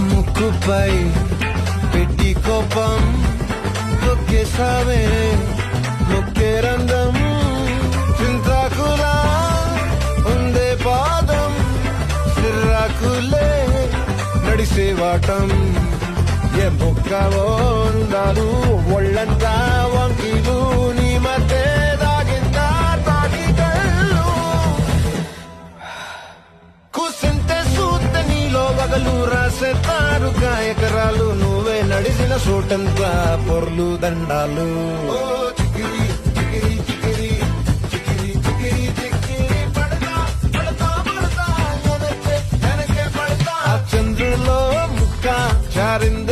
ముక్కుపై పెట్టి కోపం తొక్కేసావే నొక్కే రంగం చింతాకులా ఉందే పాదం సిర్రాకులే నడిసే వాటం ఏ బొక్కవో ఉండాలు ఒళ్ళంతా వంకీలు నీ మధ్య దాగిందా తాగి కళ్ళు కూసింతే సూత్తే నీలో వగలు రాసేతారుగా ఎకరాలు నువ్వే నడిసిన చోటంతా పొర్లు దండాలు చికిరి చికిరి చికిరి చికిరి చికిరి చికిరి పడతా పడతా పడతా వెనకే వెనకే పడతా చంద్రులో ముక్క చారింద